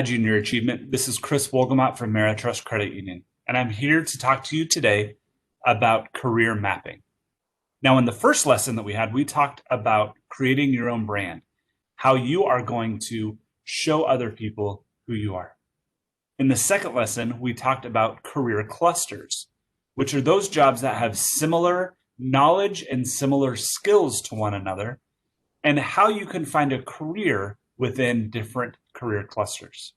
Junior Achievement. This is Chris Wolgamott from Meritrust Credit Union, and I'm here to talk to you today about career mapping. Now, in the first lesson that we had, we talked about creating your own brand, how you are going to show other people who you are. In the second lesson, we talked about career clusters, which are those jobs that have similar knowledge and similar skills to one another, and how you can find a career within different career clusters.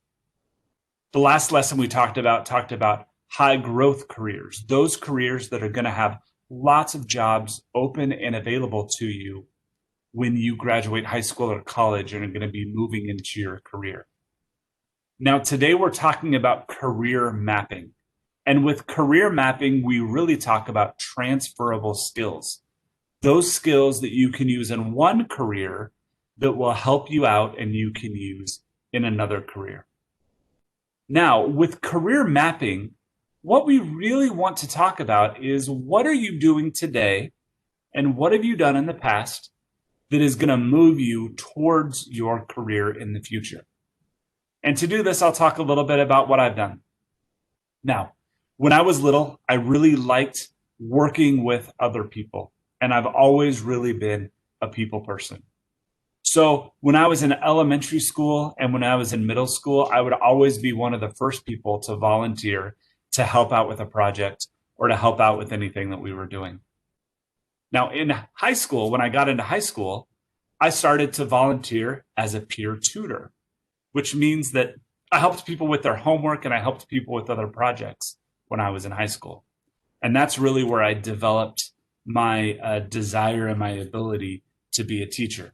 The last lesson we talked about high growth careers, those careers that are going to have lots of jobs open and available to you when you graduate high school or college and are going to be moving into your career. Now, today we're talking about career mapping. And with career mapping, we really talk about transferable skills. Those skills that you can use in one career that will help you out and you can use in another career. Now, with career mapping, what we really want to talk about is what are you doing today and what have you done in the past that is going to move you towards your career in the future. And to do this, I'll talk a little bit about what I've done. Now, when I was little, I really liked working with other people, and I've always really been a people person. So when I was in elementary school and when I was in middle school, I would always be one of the first people to volunteer to help out with a project or to help out with anything that we were doing. Now, in high school, when I got into high school, I started to volunteer as a peer tutor, which means that I helped people with their homework and I helped people with other projects when I was in high school. And that's really where I developed my desire and my ability to be a teacher.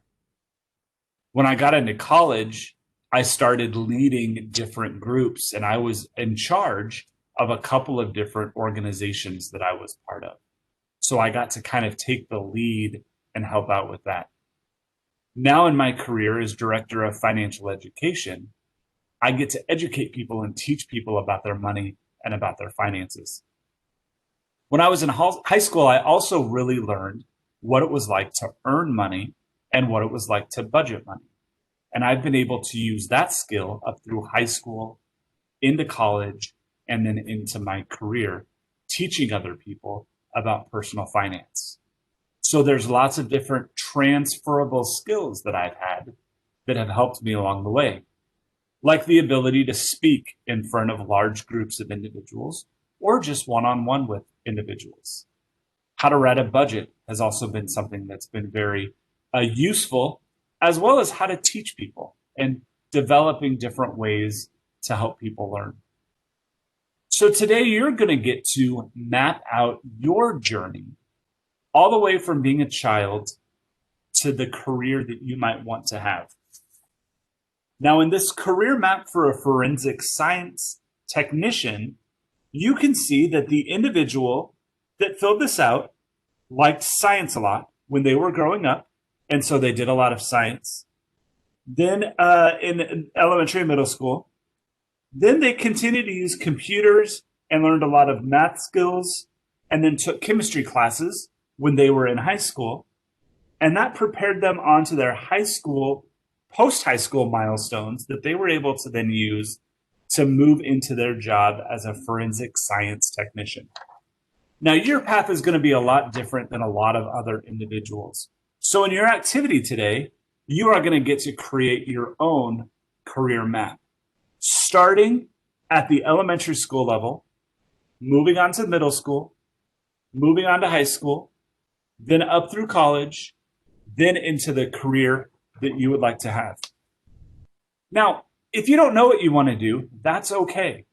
When I got into college, I started leading different groups and I was in charge of a couple of different organizations that I was part of. So I got to kind of take the lead and help out with that. Now in my career as director of financial education, I get to educate people and teach people about their money and about their finances. When I was in high school, I also really learned what it was like to earn money and what it was like to budget money. And I've been able to use that skill up through high school, into college, and then into my career, teaching other people about personal finance. So there's lots of different transferable skills that I've had that have helped me along the way, like the ability to speak in front of large groups of individuals or just one-on-one with individuals. How to write a budget has also been something that's been very useful, as well as how to teach people and developing different ways to help people learn. So today you're going to get to map out your journey all the way from being a child to the career that you might want to have. Now, in this career map for a forensic science technician, you can see that the individual that filled this out liked science a lot when they were growing up, and so they did a lot of science. Then in elementary and middle school, then they continued to use computers and learned a lot of math skills, and then took chemistry classes when they were in high school. And that prepared them onto their high school, post-high school milestones that they were able to then use to move into their job as a forensic science technician. Now, your path is going to be a lot different than a lot of other individuals. So in your activity today, you are going to get to create your own career map, starting at the elementary school level, moving on to middle school, moving on to high school, then up through college, then into the career that you would like to have. Now, if you don't know what you want to do, that's okay.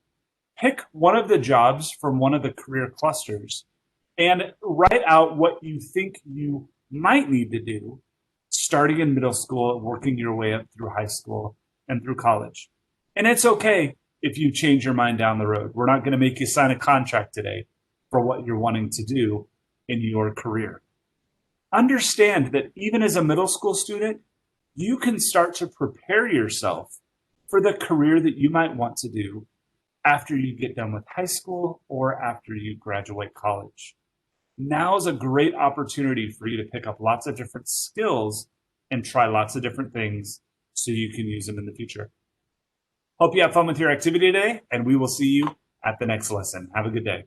Pick one of the jobs from one of the career clusters and write out what you think you might need to do starting in middle school, working your way up through high school and through college. And it's okay if you change your mind down the road. We're not going to make you sign a contract today for what you're wanting to do in your career. Understand that even as a middle school student, you can start to prepare yourself for the career that you might want to do after you get done with high school or after you graduate college. Now is a great opportunity for you to pick up lots of different skills and try lots of different things so you can use them in the future. Hope you have fun with your activity today, and we will see you at the next lesson. Have a good day.